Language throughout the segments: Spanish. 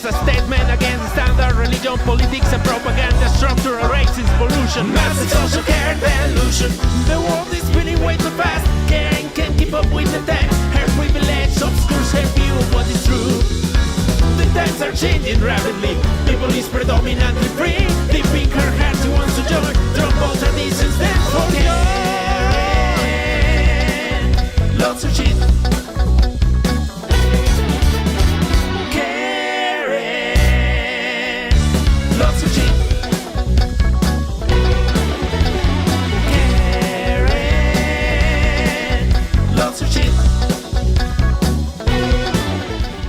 is a statement against standard religion, politics and propaganda, structural racism, pollution, massive social care and illusion. The world is spinning way too fast, can't keep up with the times. Her privilege obscures her view of what is true. The times are changing rapidly, people is predominantly free. Deep in her heart she wants to join, drop all traditions, then forget. Lots of shit.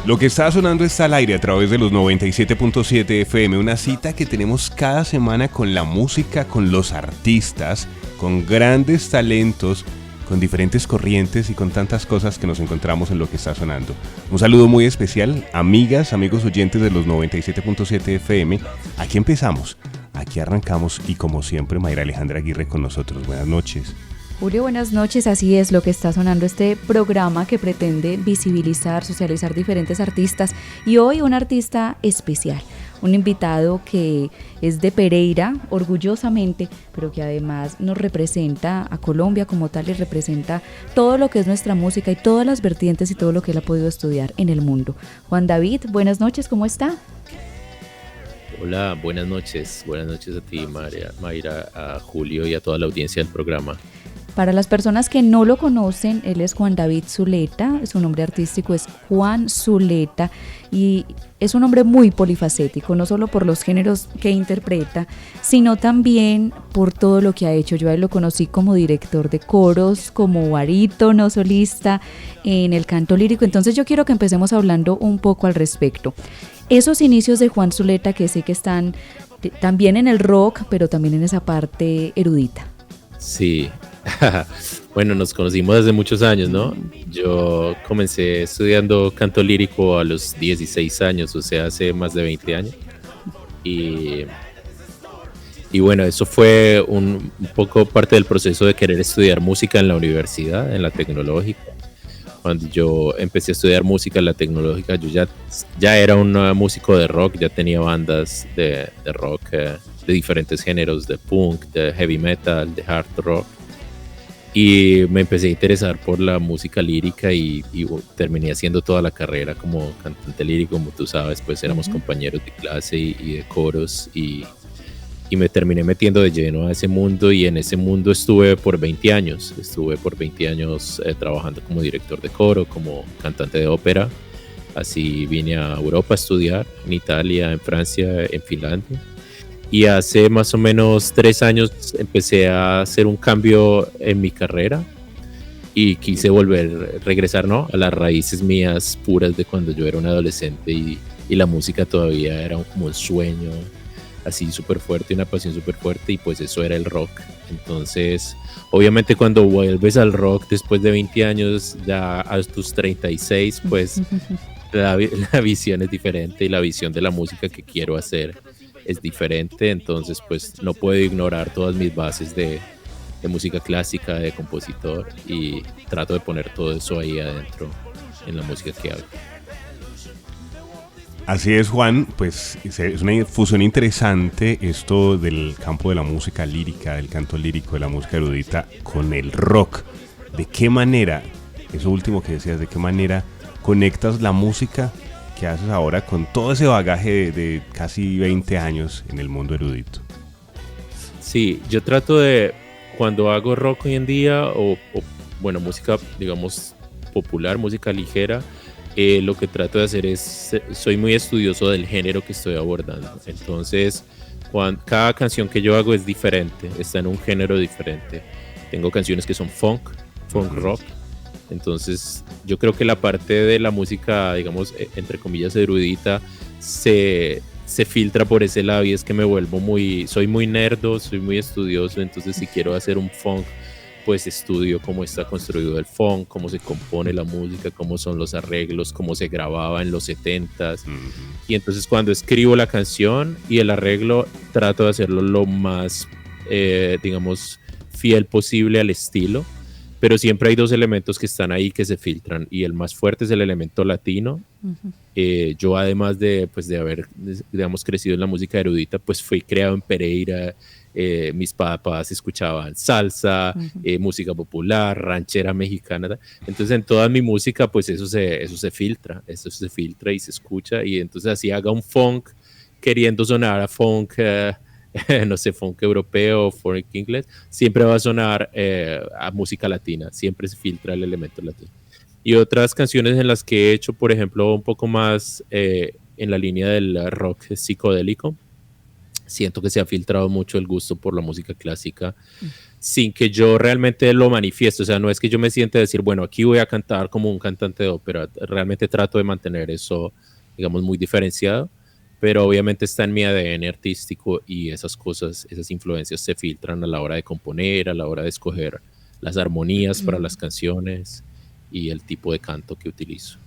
Lo que está sonando está al aire a través de los 97.7 FM, una cita que tenemos cada semana con la música, con los artistas, con grandes talentos, con diferentes corrientes y con tantas cosas que nos encontramos en lo que está sonando. Un saludo muy especial, amigas, amigos oyentes de los 97.7 FM. Aquí empezamos, aquí arrancamos y como siempre Mayra Alejandra Aguirre con nosotros. Buenas noches. Julio, buenas noches. Así es, lo que está sonando este programa que pretende visibilizar, socializar diferentes artistas y hoy un artista especial, un invitado que es de Pereira, orgullosamente, pero que además nos representa a Colombia como tal y representa todo lo que es nuestra música y todas las vertientes y todo lo que él ha podido estudiar en el mundo. Juan David, buenas noches, ¿cómo está? Hola, buenas noches a ti, Mayra, a Julio y a toda la audiencia del programa. Para las personas que no lo conocen, él es Juan David Zuleta, su nombre artístico es Juan Zuleta y es un hombre muy polifacético, no solo por los géneros que interpreta, sino también por todo lo que ha hecho. Yo a él lo conocí como director de coros, como barítono, solista, en el canto lírico, entonces yo quiero que empecemos hablando un poco al respecto. Esos inicios de Juan Zuleta que sé que están también en el rock, pero también en esa parte erudita. Sí. Bueno, nos conocimos hace muchos años, ¿no? Yo comencé estudiando canto lírico a los 16 años, o sea, hace más de 20 años. Y bueno, eso fue un poco parte del proceso de querer estudiar música en la universidad, en la tecnológica. Cuando yo empecé a estudiar música en la tecnológica, yo ya era un músico de rock, ya tenía bandas de rock de diferentes géneros, de punk, de heavy metal, de hard rock. Y me empecé a interesar por la música lírica y terminé haciendo toda la carrera como cantante lírico, como tú sabes, pues éramos compañeros de clase y de coros y me terminé metiendo de lleno a ese mundo y en ese mundo estuve por 20 años trabajando como director de coro, como cantante de ópera. Así vine a Europa a estudiar, en Italia, en Francia, en Finlandia. Y hace más o menos 3 años empecé a hacer un cambio en mi carrera y quise regresar, ¿no?, a las raíces mías puras de cuando yo era un adolescente y la música todavía era como un sueño así súper fuerte, una pasión súper fuerte y pues eso era el rock. Entonces, obviamente cuando vuelves al rock después de 20 años, ya a tus 36, pues la visión es diferente y la visión de la música que quiero hacer es diferente, entonces pues no puedo ignorar todas mis bases de música clásica, de compositor y trato de poner todo eso ahí adentro en la música que hago. Así es, Juan, pues es una fusión interesante esto del campo de la música lírica, del canto lírico, de la música erudita con el rock. ¿De qué manera, eso último que decías, de qué manera conectas la música que haces ahora con todo ese bagaje de casi 20 años en el mundo erudito? Sí, yo trato de, cuando hago rock hoy en día o bueno, música, digamos, popular, música ligera, lo que trato de hacer es, soy muy estudioso del género que estoy abordando. Entonces, cada canción que yo hago es diferente, está en un género diferente. Tengo canciones que son funk rock. Entonces, yo creo que la parte de la música, digamos, entre comillas, erudita, se filtra por ese lado y es que soy muy nerdo, soy muy estudioso. Entonces, si quiero hacer un funk, pues estudio cómo está construido el funk, cómo se compone la música, cómo son los arreglos, cómo se grababa en los 70s. Y entonces cuando escribo la canción y el arreglo, trato de hacerlo lo más, digamos, fiel posible al estilo, pero siempre hay dos elementos que están ahí que se filtran, y el más fuerte es el elemento latino. Yo, además de haber, digamos, crecido en la música erudita, pues fui creado en Pereira. Mis papás escuchaban salsa, música popular, ranchera mexicana. Entonces en toda mi música pues eso se filtra y se escucha, y entonces así haga un funk queriendo sonar a funk, no sé, funk europeo o funk inglés, siempre va a sonar a música latina, siempre se filtra el elemento latino. Y otras canciones en las que he hecho, por ejemplo, un poco más en la línea del rock psicodélico, siento que se ha filtrado mucho el gusto por la música clásica sin que yo realmente lo manifieste. O sea, no es que yo me siente a decir, bueno, aquí voy a cantar como un cantante de ópera. Realmente trato de mantener eso, digamos, muy diferenciado, pero obviamente está en mi ADN artístico, y esas cosas, esas influencias se filtran a la hora de componer, a la hora de escoger las armonías para las canciones y el tipo de canto que utilizo.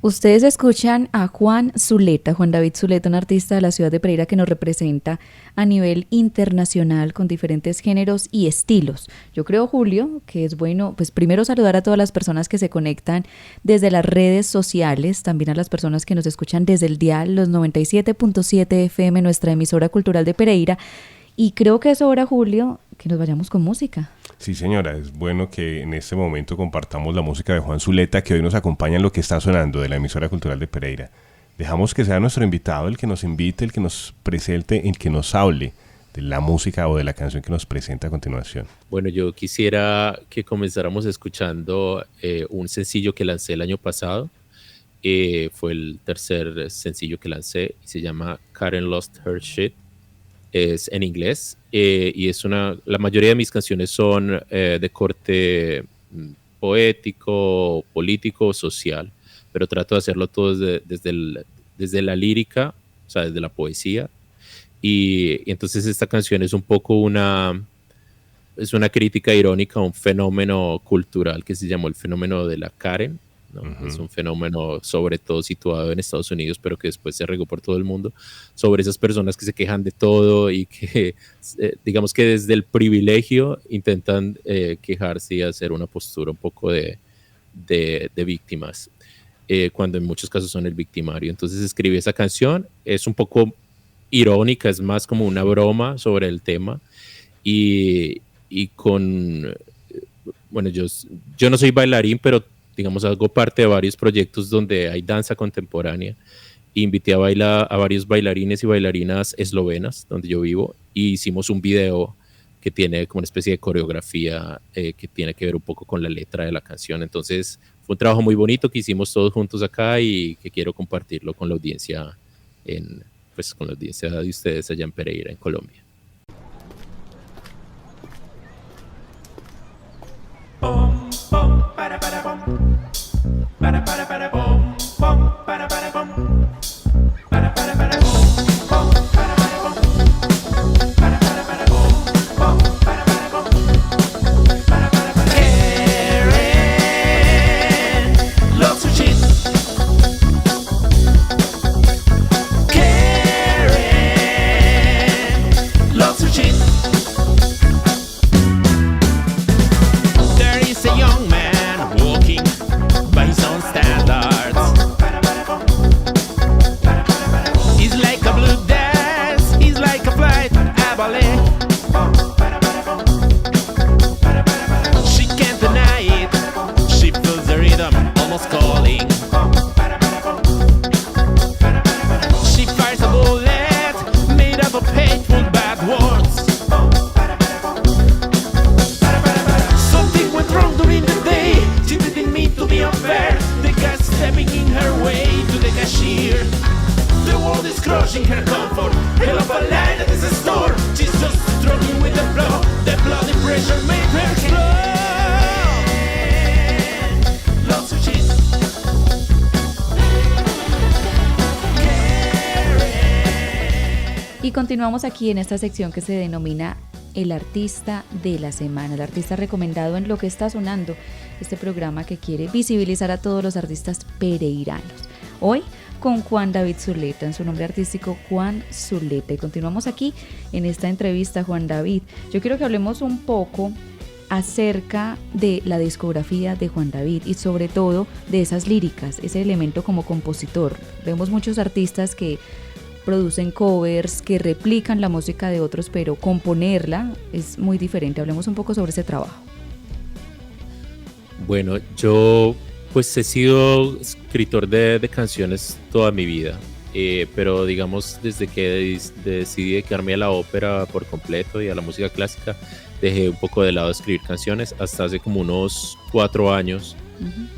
Ustedes escuchan a Juan Zuleta, Juan David Zuleta, un artista de la ciudad de Pereira que nos representa a nivel internacional con diferentes géneros y estilos. Yo creo, Julio, que es bueno, pues primero saludar a todas las personas que se conectan desde las redes sociales, también a las personas que nos escuchan desde el dial, los 97.7 FM, nuestra emisora cultural de Pereira. Y creo que es hora, Julio, que nos vayamos con música. Sí, señora, es bueno que en este momento compartamos la música de Juan Zuleta, que hoy nos acompaña en Lo que está sonando, de la emisora cultural de Pereira. Dejamos que sea nuestro invitado el que nos invite, el que nos presente, el que nos hable de la música o de la canción que nos presenta a continuación. Bueno, yo quisiera que comenzáramos escuchando un sencillo que lancé el año pasado. Fue el tercer sencillo que lancé y se llama Karen Lost Her Shit. Es en inglés, y la mayoría de mis canciones son de corte poético, político, social, pero trato de hacerlo todo desde la lírica, o sea, desde la poesía, y entonces esta canción es un poco es una crítica irónica a un fenómeno cultural que se llamó el fenómeno de la Karen, ¿no? Es un fenómeno sobre todo situado en Estados Unidos, pero que después se regó por todo el mundo, sobre esas personas que se quejan de todo y que digamos que desde el privilegio intentan quejarse y hacer una postura un poco de víctimas, cuando en muchos casos son el victimario. Entonces escribí esa canción, es un poco irónica, es más como una broma sobre el tema, y bueno, yo no soy bailarín, pero digamos, hago parte de varios proyectos donde hay danza contemporánea. Invité a varios bailarines y bailarinas eslovenas, donde yo vivo, y hicimos un video que tiene como una especie de coreografía que tiene que ver un poco con la letra de la canción. Entonces, fue un trabajo muy bonito que hicimos todos juntos acá y que quiero compartirlo con la audiencia, con la audiencia de ustedes allá en Pereira, en Colombia. Bom, bom, para bom. Para bom, bom, para bom. Para bom, bom, para bom. Para bom, bom, para bom. Para Karen loves her shit. Karen loves her shit. A young man walking by his own standards. He's like a blue dance, he's like a flight, a ballet. She can't deny it, she feels the rhythm almost calling. She fires a bullet made up of hateful bad words. Wrong during the day, she didn't mean to be unfair. The guy stepping in her way to the cashier. The world is crushing her comfort. Hell of a line at this store. She's just struggling with the flow. The bloody pressure made her explode. Loves her cheese. Y continuamos aquí en esta sección que se denomina el artista de la semana, el artista recomendado en Lo que está sonando, este programa que quiere visibilizar a todos los artistas pereiranos. Hoy con Juan David Zuleta, en su nombre artístico Juan Zuleta. Y continuamos aquí en esta entrevista, Juan David. Yo quiero que hablemos un poco acerca de la discografía de Juan David y sobre todo de esas líricas, ese elemento como compositor. Vemos muchos artistas que producen covers, que replican la música de otros, pero componerla es muy diferente. Hablemos un poco sobre ese trabajo. Bueno, yo pues he sido escritor de canciones toda mi vida, pero digamos desde que decidí dedicarme a la ópera por completo y a la música clásica, dejé un poco de lado escribir canciones hasta hace como unos 4 años.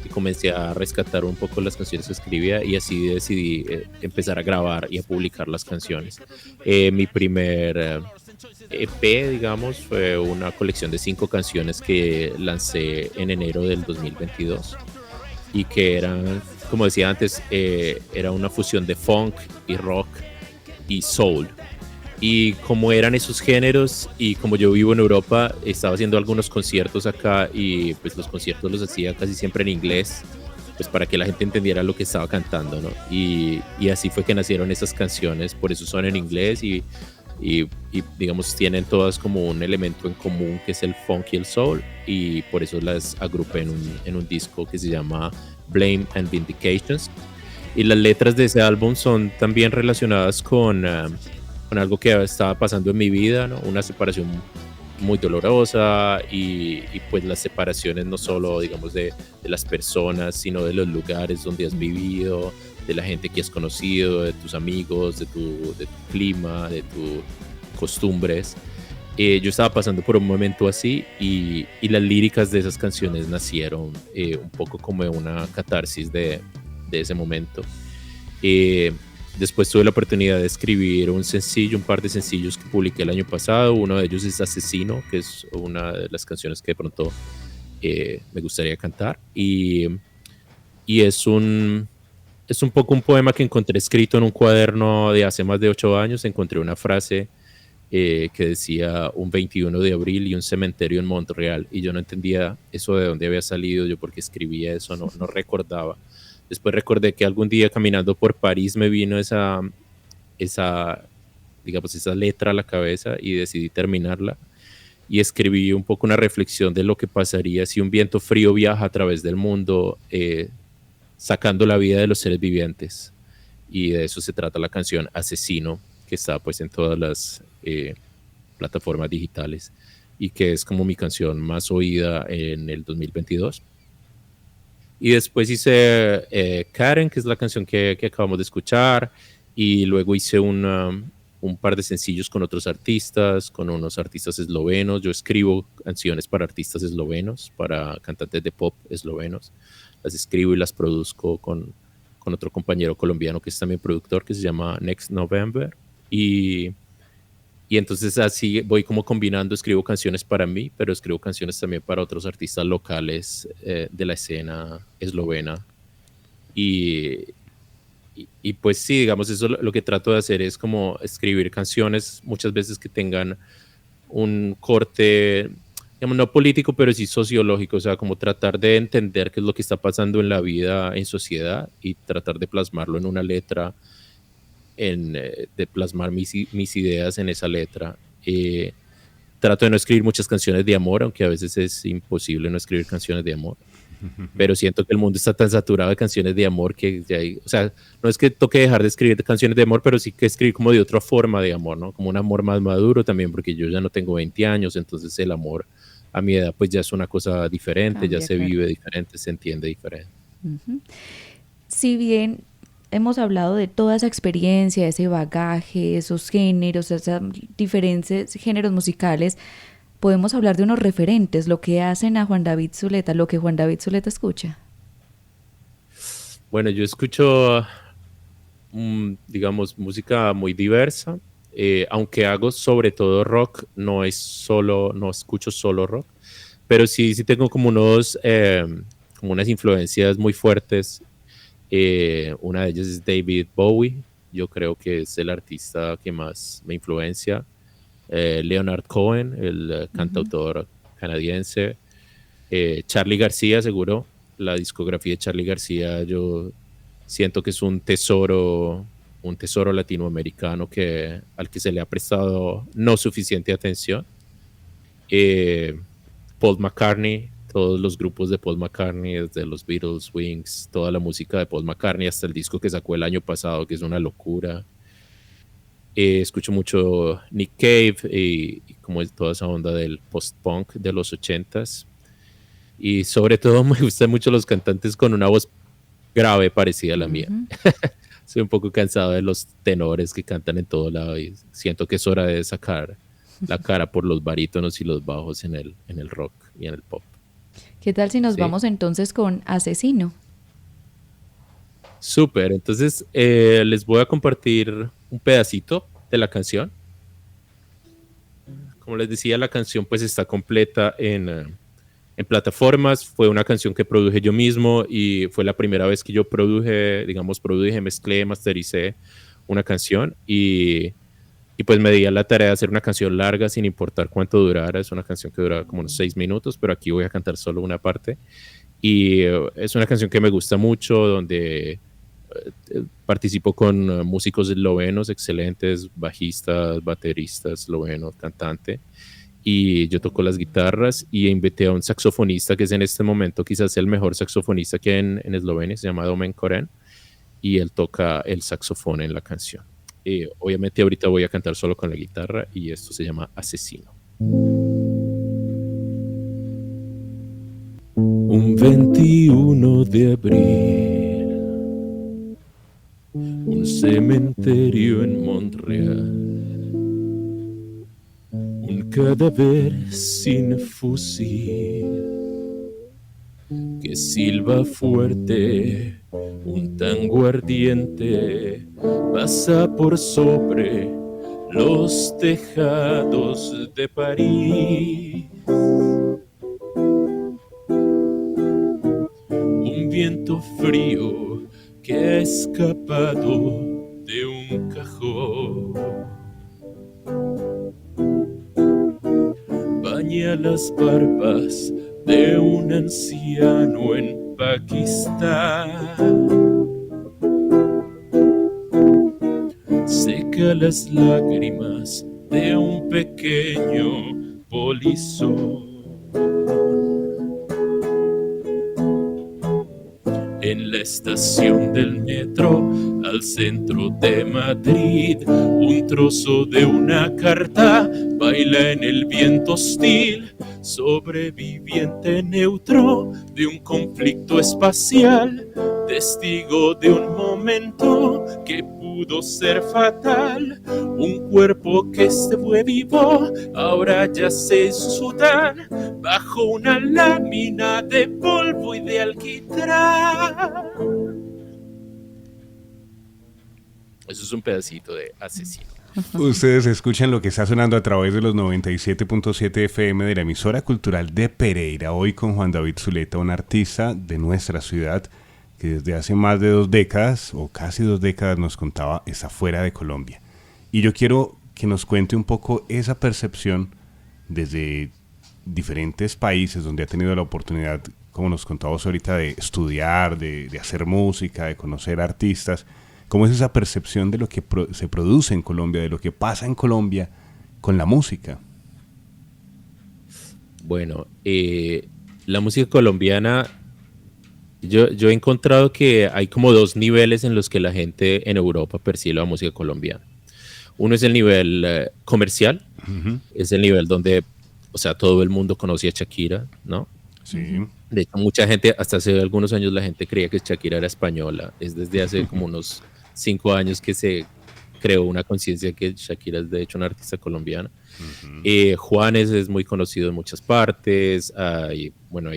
Y comencé a rescatar un poco las canciones que escribía y así decidí empezar a grabar y a publicar las canciones. Mi primer EP, digamos, fue una colección de 5 canciones que lancé en enero del 2022 y que eran, como decía antes, era una fusión de funk y rock y soul. Y como eran esos géneros y como yo vivo en Europa, estaba haciendo algunos conciertos acá y pues los conciertos los hacía casi siempre en inglés, pues para que la gente entendiera lo que estaba cantando, ¿no? Y así fue que nacieron esas canciones, por eso son en inglés y digamos tienen todas como un elemento en común que es el funk y el soul y por eso las agrupé en un disco que se llama Blame and Vindications. Y las letras de ese álbum son también relacionadas con algo que estaba pasando en mi vida, ¿no? Una separación muy dolorosa y pues las separaciones no solo, digamos, de las personas, sino de los lugares donde has vivido, de la gente que has conocido, de tus amigos, de tu clima, de tus costumbres. Yo estaba pasando por un momento así y las líricas de esas canciones nacieron un poco como una catarsis de ese momento. Después tuve la oportunidad de escribir un par de sencillos que publiqué el año pasado. Uno de ellos es Asesino, que es una de las canciones que de pronto me gustaría cantar. Y es un poco un poema que encontré escrito en un cuaderno de hace más de 8 años. Encontré una frase que decía un 21 de abril y un cementerio en Montreal. Y yo no entendía eso de dónde había salido, yo por qué escribía eso, no recordaba. Después recordé que algún día caminando por París me vino esa letra a la cabeza y decidí terminarla. Y escribí un poco una reflexión de lo que pasaría si un viento frío viaja a través del mundo, sacando la vida de los seres vivientes. Y de eso se trata la canción Asesino, que está pues en todas las plataformas digitales y que es como mi canción más oída en el 2022. Y después hice Karen, que es la canción que acabamos de escuchar. Y luego hice un par de sencillos con otros artistas, con unos artistas eslovenos. Yo escribo canciones para artistas eslovenos, para cantantes de pop eslovenos. Las escribo y las produzco con otro compañero colombiano que es también productor, que se llama Next November. Y entonces así voy como combinando, escribo canciones para mí, pero escribo canciones también para otros artistas locales de la escena eslovena. Y pues sí, digamos, eso lo que trato de hacer es como escribir canciones muchas veces que tengan un corte, digamos, no político, pero sí sociológico, o sea, como tratar de entender qué es lo que está pasando en la vida, en sociedad, y tratar de plasmarlo en una letra, de plasmar mis ideas en esa letra. Trato de no escribir muchas canciones de amor, aunque a veces es imposible no escribir canciones de amor. Pero siento que el mundo está tan saturado de canciones de amor que o sea, no es que toque dejar de escribir canciones de amor, pero sí que escribir como de otra forma de amor, ¿no? Como un amor más maduro también, porque yo ya no tengo 20 años, entonces el amor a mi edad pues ya es una cosa diferente, cambia, ya se vive diferente, se entiende diferente. Uh-huh. Si bien hemos hablado de toda esa experiencia, ese bagaje, esos géneros, esos diferentes géneros musicales, podemos hablar de unos referentes, lo que hacen a Juan David Zuleta, lo que Juan David Zuleta escucha. Bueno, yo escucho, digamos, música muy diversa, aunque hago sobre todo rock, no escucho solo rock, pero sí tengo como como unas influencias muy fuertes. Una de ellas es David Bowie, yo creo que es el artista que más me influencia. Leonard Cohen, el cantautor canadiense. Charly García, seguro. La discografía de Charly García yo siento que es un tesoro latinoamericano al que se le ha prestado no suficiente atención. Paul McCartney, todos los grupos de Paul McCartney, desde los Beatles, Wings, toda la música de Paul McCartney hasta el disco que sacó el año pasado, que es una locura. Escucho mucho Nick Cave y como es toda esa onda del post-punk de los 80s. Y sobre todo me gustan mucho los cantantes con una voz grave parecida a la mía. Soy un poco cansado de los tenores que cantan en todo lado y siento que es hora de sacar la cara por los barítonos y los bajos en el rock y en el pop. ¿Qué tal si nos Sí. vamos entonces con Asesino? Súper, entonces les voy a compartir un pedacito de la canción. Como les decía, la canción pues está completa en plataformas. Fue una canción que produje yo mismo y fue la primera vez que yo produje, mezclé, mastericé una canción y pues me di a la tarea de hacer una canción larga sin importar cuánto durara. Es una canción que dura como unos 6 minutos, pero aquí voy a cantar solo una parte. Y es una canción que me gusta mucho, donde participo con músicos eslovenos excelentes, bajistas, bateristas eslovenos, cantante. Y yo toco las guitarras y invité a un saxofonista que es en este momento quizás el mejor saxofonista que hay en Eslovenia, se llama Domen Koren, y él toca el saxofón en la canción. Obviamente ahorita voy a cantar solo con la guitarra y esto se llama Asesino. Un 21 de abril, un cementerio en Montreal, un cadáver sin fusil que silba fuerte, un tango ardiente pasa por sobre los tejados de París. Un viento frío que ha escapado de un cajón baña las barbas de un anciano en Pakistán. Seca las lágrimas de un pequeño polizón. En la estación del metro, al centro de Madrid, un trozo de una carta baila en el viento hostil, sobreviviente neutro de un conflicto espacial, testigo de un momento que pudo ser fatal, un cuerpo que fue vivo, ahora yace en Sudán, bajo una lámina de polvo y de alquitrán. Eso es un pedacito de Asesino. Ustedes escuchan lo que está sonando a través de los 97.7 FM de la emisora cultural de Pereira. Hoy con Juan David Zuleta, un artista de nuestra ciudad que desde hace más de 2 décadas, o casi 2 décadas, nos contaba, está fuera de Colombia. Y yo quiero que nos cuente un poco esa percepción desde diferentes países donde ha tenido la oportunidad, como nos contabas ahorita, de estudiar, de hacer música, de conocer artistas. ¿Cómo es esa percepción de lo que se produce en Colombia, de lo que pasa en Colombia con la música? Bueno, la música colombiana, yo he encontrado que hay como 2 niveles en los que la gente en Europa percibe la música colombiana. Uno es el nivel comercial, es el nivel donde, o sea, todo el mundo conocía a Shakira, ¿no? Sí. De hecho, mucha gente, hasta hace algunos años la gente creía que Shakira era española. Es desde hace como unos 5 años que se creó una conciencia que Shakira es de hecho una artista colombiana. Juanes es muy conocido en muchas partes. Hay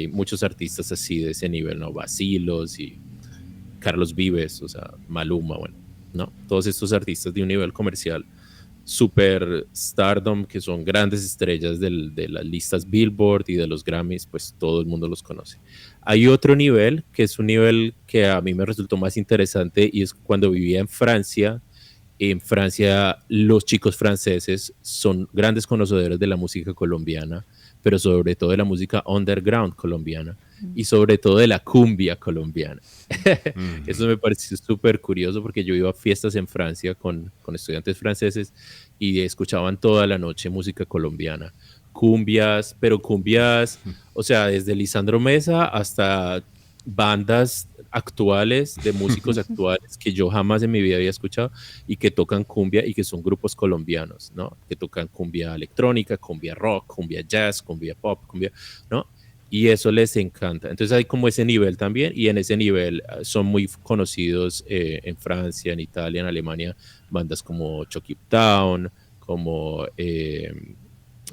muchos artistas así de ese nivel, ¿no? Bacilos y Carlos Vives, o sea, Maluma, bueno, ¿no? Todos estos artistas de un nivel comercial super stardom, que son grandes estrellas de las listas Billboard y de los Grammys, pues todo el mundo los conoce. Hay otro nivel, que es un nivel que a mí me resultó más interesante, y es cuando vivía en Francia. En Francia, los chicos franceses son grandes conocedores de la música colombiana, pero sobre todo de la música underground colombiana y sobre todo de la cumbia colombiana. Eso me pareció súper curioso porque yo iba a fiestas en Francia con estudiantes franceses y escuchaban toda la noche música colombiana, cumbias, pero cumbias, o sea, desde Lisandro Mesa hasta bandas actuales, de músicos actuales que yo jamás en mi vida había escuchado y que tocan cumbia y que son grupos colombianos, ¿no? Que tocan cumbia electrónica, cumbia rock, cumbia jazz, cumbia pop, cumbia, ¿no? Y eso les encanta. Entonces hay como ese nivel también y en ese nivel son muy conocidos en Francia, en Italia, en Alemania, bandas como Chucky Town, como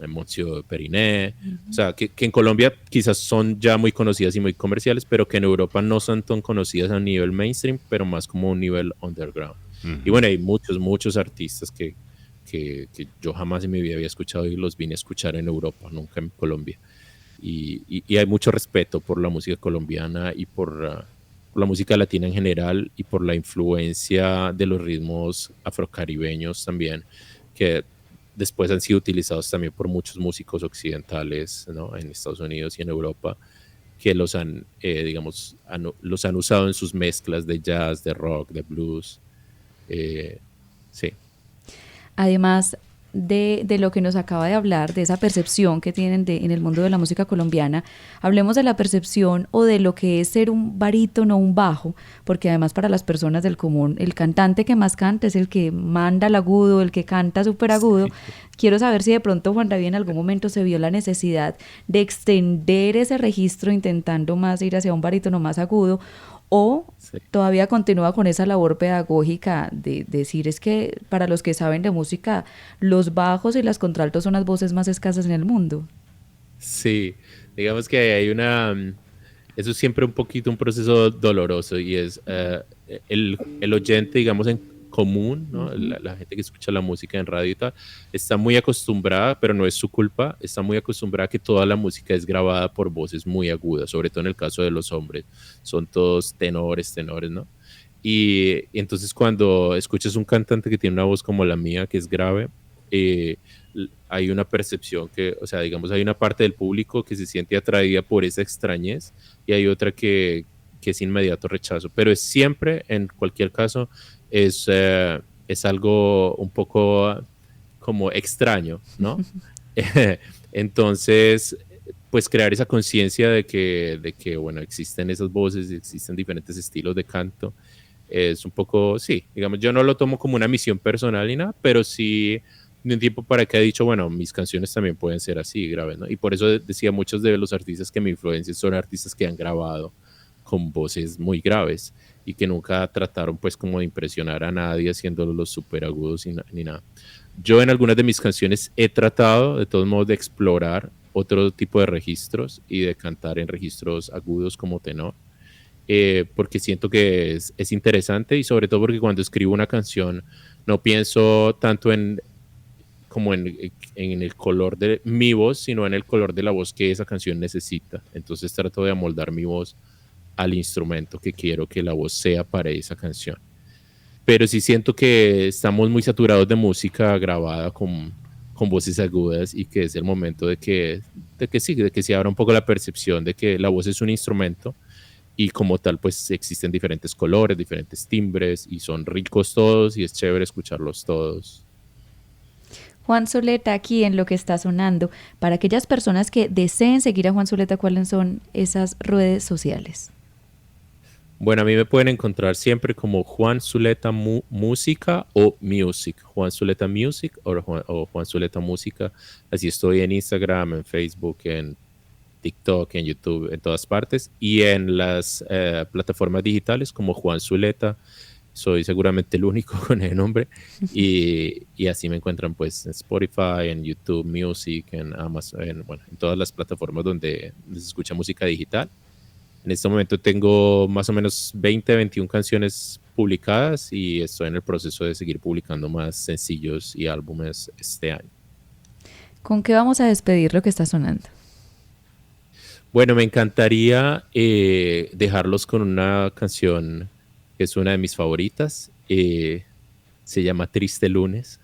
Monsieur Periné, o sea, que en Colombia quizás son ya muy conocidas y muy comerciales, pero que en Europa no son tan conocidas a nivel mainstream, pero más como un nivel underground. Y bueno, hay muchos artistas que yo jamás en mi vida había escuchado y los vine a escuchar en Europa, nunca en Colombia. Y hay mucho respeto por la música colombiana y por la música latina en general y por la influencia de los ritmos afrocaribeños también, que después han sido utilizados también por muchos músicos occidentales, ¿no? En Estados Unidos y en Europa, que los han, digamos, los han usado en sus mezclas de jazz, de rock, de blues. Sí. Además de lo que nos acaba de hablar, de esa percepción que tienen en el mundo de la música colombiana, hablemos de la percepción o de lo que es ser un barítono, un bajo, porque además para las personas del común, el cantante que más canta es el que manda el agudo, el que canta súper agudo. Sí. Quiero saber si de pronto Juan David en algún momento se vio la necesidad de extender ese registro intentando más ir hacia un barítono más agudo, o sí, todavía continúa con esa labor pedagógica de decir es que para los que saben de música, los bajos y las contraltos son las voces más escasas en el mundo. Sí, digamos que hay eso es siempre un poquito un proceso doloroso y es el oyente, digamos, en común, ¿no? La gente que escucha la música en radio y tal, está muy acostumbrada, pero no es su culpa, está muy acostumbrada a que toda la música es grabada por voces muy agudas, sobre todo en el caso de los hombres, son todos tenores, ¿no? Y entonces cuando escuchas un cantante que tiene una voz como la mía, que es grave, hay una percepción que, o sea, digamos, hay una parte del público que se siente atraída por esa extrañez y hay otra que es inmediato rechazo, pero es siempre, en cualquier caso, es algo un poco como extraño, ¿no? Entonces, pues crear esa conciencia de que, bueno, existen esas voces, existen diferentes estilos de canto, es un poco, sí, digamos, yo no lo tomo como una misión personal ni nada, pero sí de un tiempo para acá he dicho, bueno, mis canciones también pueden ser así, graves, ¿no? Y por eso decía, muchos de los artistas que me influencian son artistas que han grabado con voces muy graves y que nunca trataron pues como de impresionar a nadie haciéndolo los súper agudos ni nada. Yo en algunas de mis canciones he tratado de todos modos de explorar otro tipo de registros y de cantar en registros agudos como tenor, porque siento que es interesante y sobre todo porque cuando escribo una canción no pienso tanto como en el color de mi voz, sino en el color de la voz que esa canción necesita. Entonces trato de amoldar mi voz al instrumento que quiero que la voz sea para esa canción. Pero sí siento que estamos muy saturados de música grabada con voces agudas y que es el momento de que se abra un poco la percepción de que la voz es un instrumento y como tal pues existen diferentes colores, diferentes timbres y son ricos todos y es chévere escucharlos todos. Juan Zuleta, aquí en Lo que está sonando, para aquellas personas que deseen seguir a Juan Zuleta, ¿cuáles son esas redes sociales? Bueno, a mí me pueden encontrar siempre como Juan Zuleta Música o Music. Juan Zuleta Music o Juan Zuleta Música. Así estoy en Instagram, en Facebook, en TikTok, en YouTube, en todas partes. Y en las plataformas digitales como Juan Zuleta. Soy seguramente el único con el nombre. Y así me encuentran pues en Spotify, en YouTube Music, en Amazon, en todas las plataformas donde se escucha música digital. En este momento tengo más o menos 21 canciones publicadas y estoy en el proceso de seguir publicando más sencillos y álbumes este año. ¿Con qué vamos a despedir Lo que está sonando? Bueno, me encantaría dejarlos con una canción que es una de mis favoritas. Se llama Triste Lunes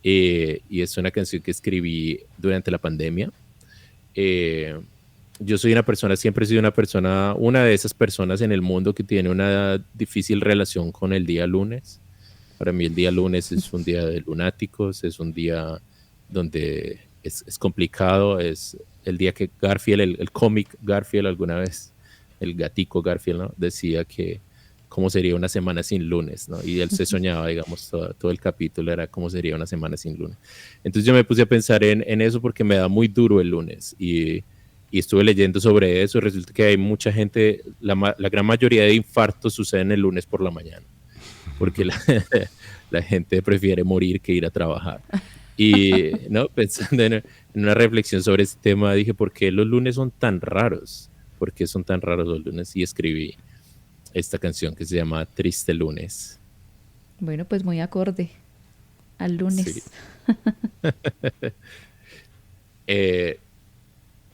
y es una canción que escribí durante la pandemia. Yo soy siempre he sido una de esas personas en el mundo que tiene una difícil relación con el día lunes. Para mí el día lunes es un día de lunáticos, es un día donde es complicado. Es el día que Garfield, el cómic Garfield alguna vez, el gatico Garfield, ¿no? Decía que cómo sería una semana sin lunes, ¿no? Y él se soñaba, digamos, todo el capítulo era cómo sería una semana sin lunes. Entonces yo me puse a pensar en eso porque me da muy duro el lunes y estuve leyendo sobre eso. Resulta que hay mucha gente, la gran mayoría de infartos suceden el lunes por la mañana, porque la gente prefiere morir que ir a trabajar. Y no, pensando en una reflexión sobre este tema, dije, ¿por qué los lunes son tan raros? ¿Por qué son tan raros los lunes? Y escribí esta canción que se llama Triste Lunes. Bueno, pues muy acorde al lunes. Sí.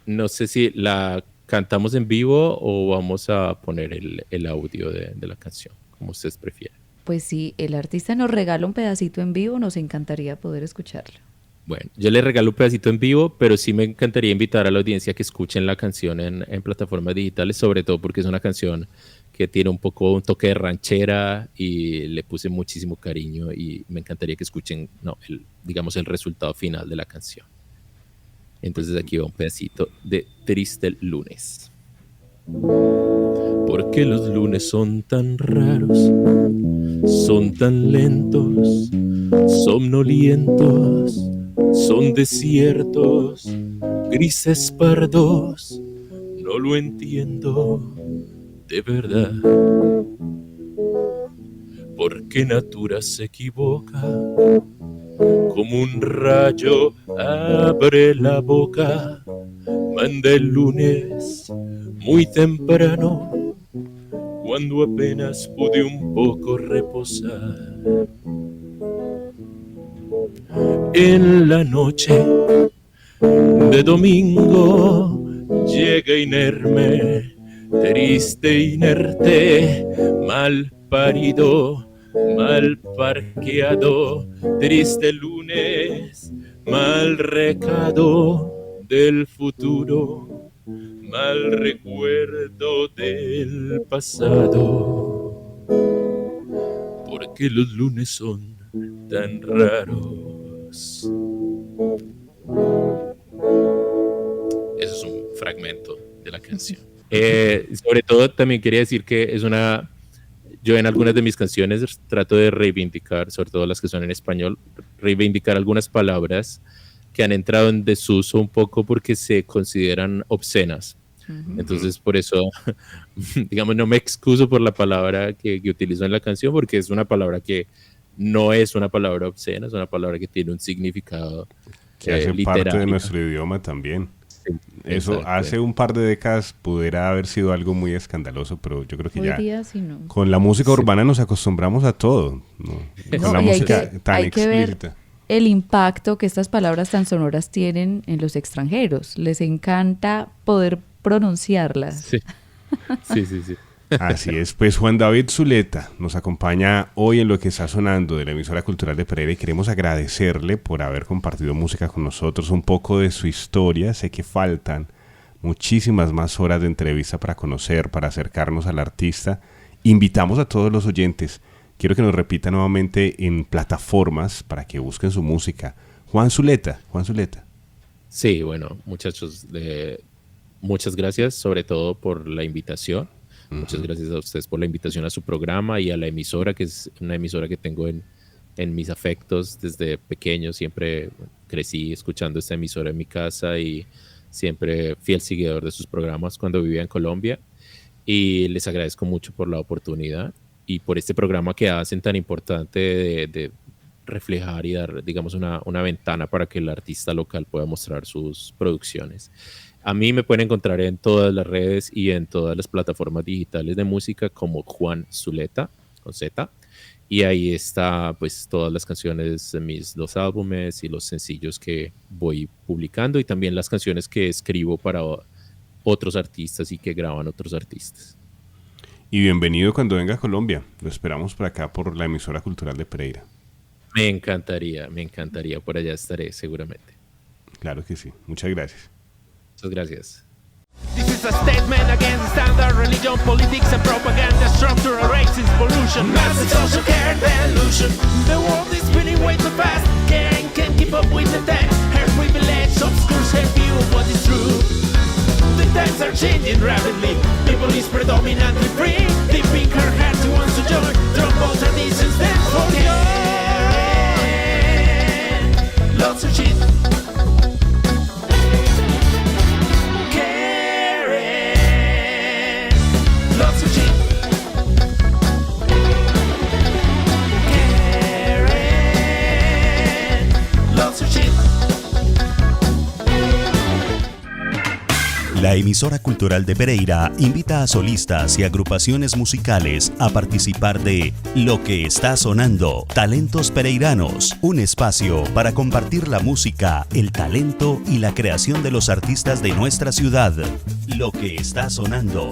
No sé si la cantamos en vivo o vamos a poner el audio de la canción, como ustedes prefieren. Pues si el artista nos regala un pedacito en vivo, nos encantaría poder escucharlo. Bueno, yo le regalo un pedacito en vivo, pero sí me encantaría invitar a la audiencia a que escuchen la canción en plataformas digitales, sobre todo porque es una canción que tiene un toque de ranchera y le puse muchísimo cariño y me encantaría que escuchen, digamos, el resultado final de la canción. Entonces aquí va un pedacito de Triste Lunes. ¿Por qué los lunes son tan raros? Son tan lentos, somnolientos, son desiertos, grises pardos, no lo entiendo de verdad. ¿Por qué Natura se equivoca? Como un rayo abre la boca, manda el lunes muy temprano, cuando apenas pude un poco reposar. En la noche de domingo llega inerme, triste, inerte, mal parido, mal parqueado, triste lunes, mal recado del futuro, mal recuerdo del pasado. ¿Por qué los lunes son tan raros? Eso es un fragmento de la canción. Sobre todo también quería decir que yo en algunas de mis canciones trato de reivindicar, sobre todo las que son en español, reivindicar algunas palabras que han entrado en desuso un poco porque se consideran obscenas. Entonces por eso, digamos, no me excuso por la palabra que utilizo en la canción, porque es una palabra que no es una palabra obscena, es una palabra que tiene un significado que hace literario. parte de nuestro idioma también. Sí, eso exacto. hace un par de décadas pudiera haber sido algo muy escandaloso, pero yo creo que Hoy ya día sí no. con la música urbana nos acostumbramos a todo, ¿no? Con la y música tan hay que ver explícita. el impacto que estas palabras tan sonoras tienen en los extranjeros. Les encanta poder pronunciarlas. Sí. Sí. Así es, pues Juan David Zuleta nos acompaña hoy en Lo que está sonando de la emisora cultural de Pereira y queremos agradecerle por haber compartido música con nosotros, un poco de su historia. Sé que faltan muchísimas más horas de entrevista para conocer, para acercarnos al artista. Invitamos a todos los oyentes, quiero que nos repita nuevamente en plataformas para que busquen su música. Juan Zuleta. Sí, bueno, muchachos, muchas gracias sobre todo por la invitación. Muchas gracias a ustedes por la invitación a su programa y a la emisora, que es una emisora que tengo en mis afectos desde pequeño. Siempre crecí escuchando esta emisora en mi casa y siempre fiel seguidor de sus programas cuando vivía en Colombia. Y les agradezco mucho por la oportunidad y por este programa que hacen tan importante de reflejar y dar, digamos, una ventana para que el artista local pueda mostrar sus producciones. A mí me pueden encontrar en todas las redes y en todas las plataformas digitales de música como Juan Zuleta, con Z. Y ahí está pues todas las canciones de mis 2 álbumes y los sencillos que voy publicando y también las canciones que escribo para otros artistas y que graban otros artistas. Y bienvenido cuando venga a Colombia. Lo esperamos por acá por la emisora cultural de Pereira. Me encantaría. Por allá estaré seguramente. Claro que sí. Muchas gracias. Muchas gracias. This is a statement against standard religion, politics and propaganda, structural racism, pollution, massive social care delusion. The world is spinning way too fast, can't keep up with the tech. Her privilege, so times are changing rapidly. People is predominantly free. Deep in her heart, she wants to join. Drop traditions, then forget. Lots of shit. Karen. Lots of shit. Karen. Lots of shit. La emisora cultural de Pereira invita a solistas y agrupaciones musicales a participar de Lo que está sonando, Talentos Pereiranos, un espacio para compartir la música, el talento y la creación de los artistas de nuestra ciudad. Lo que está sonando.